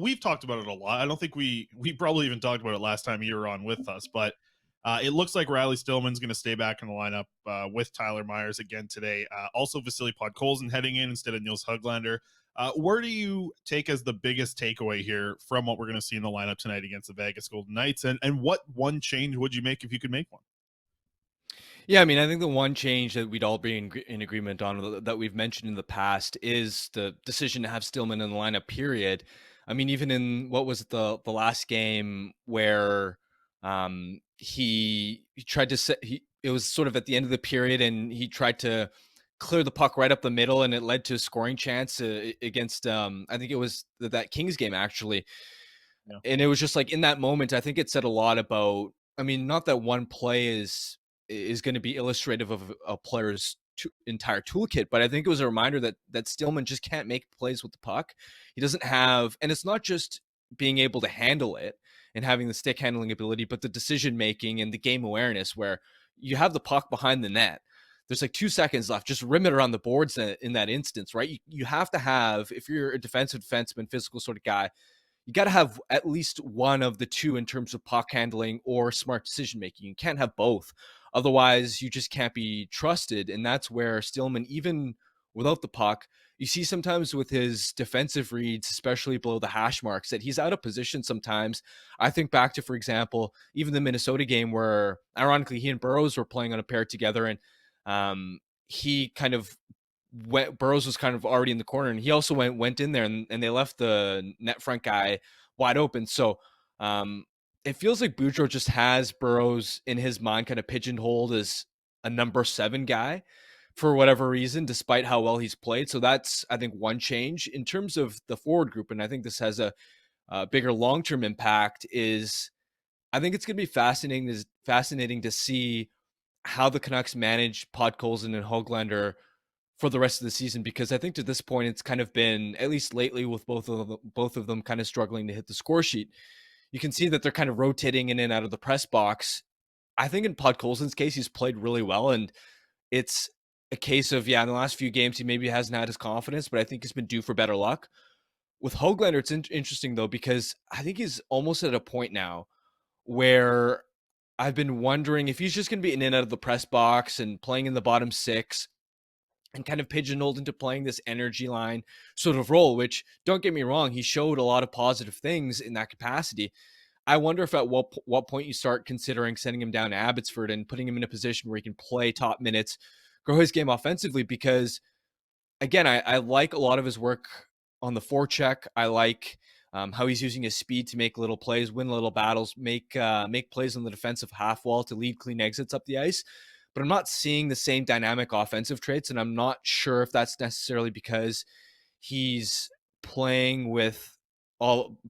we've talked about it a lot. I don't think we probably even talked about it last time you were on with us, but it looks like Riley Stillman's going to stay back in the lineup with Tyler Myers again today. Also, Vasily Podkolzin heading in instead of Niels Höglander. Where do you take as the biggest takeaway here from what we're going to see in the lineup tonight against the Vegas Golden Knights? And what one change would you make if you could make one? Yeah, I mean, I think the one change that we'd all be in agreement on that we've mentioned in the past is the decision to have Stillman in the lineup. Period. I mean, even in what was it, the last game where he tried to set he it was sort of at the end of the period and he tried to clear the puck right up the middle and it led to a scoring chance against I think it was that Kings game actually, Yeah. and it was just like in that moment I think it said a lot about, I mean, not that one play is going to be illustrative of a player's entire toolkit, but I think it was a reminder that Stillman just can't make plays with the puck. He doesn't have, and it's not just being able to handle it and having the stick handling ability, but the decision making and the game awareness where you have the puck behind the net. There's like 2 seconds left. Just rim it around the boards in that instance, right? You have to have, if you're a defensive defenseman, physical sort of guy, you got to have at least one of the two in terms of puck handling or smart decision making. You can't have both. Otherwise, you just can't be trusted. And that's where Stillman, even without the puck, you see sometimes with his defensive reads, especially below the hash marks, that he's out of position sometimes. I think back to, for example, even the Minnesota game where, ironically, he and Burrows were playing on a pair together, and he kind of Burrows was kind of already in the corner, and he also went in there, and they left the net front guy wide open. So it feels like Boudreaux just has Burrows in his mind kind of pigeonholed as a number 7 guy for whatever reason, despite how well he's played. So that's, I think, one change in terms of the forward group. And I think this has a bigger long-term impact is I think it's going to be fascinating to see how the Canucks manage Podkolzin and Höglander for the rest of the season, because I think to this point it's kind of been, at least lately, with both of them kind of struggling to hit the score sheet. You can see that they're kind of rotating in and out of the press box. I think in Podkolzin's case, he's played really well, and it's a case of, yeah, in the last few games he maybe hasn't had his confidence, but I think he's been due for better luck. With Höglander, it's interesting though, because I think he's almost at a point now where I've been wondering if he's just going to be in and out of the press box and playing in the bottom six and kind of pigeonholed into playing this energy line sort of role, which, don't get me wrong, he showed a lot of positive things in that capacity. I wonder if at what point you start considering sending him down to Abbotsford and putting him in a position where he can play top minutes, grow his game offensively, because again, I like a lot of his work on the forecheck. I like how he's using his speed to make little plays, win little battles, make plays on the defensive half wall to lead clean exits up the ice. But I'm not seeing the same dynamic offensive traits, and I'm not sure if that's necessarily because he's playing with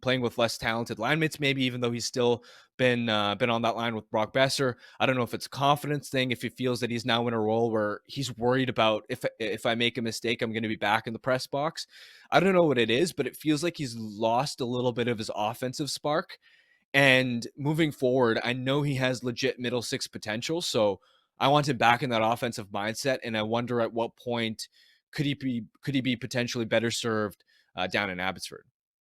playing with less talented line mates, maybe, even though he's still been on that line with Brock Besser. I don't know if it's a confidence thing, if he feels that he's now in a role where he's worried about, if I make a mistake, I'm going to be back in the press box. I don't know what it is, but it feels like he's lost a little bit of his offensive spark. And moving forward, I know he has legit middle six potential, so I want him back in that offensive mindset. And I wonder at what point could he be potentially better served down in Abbotsford.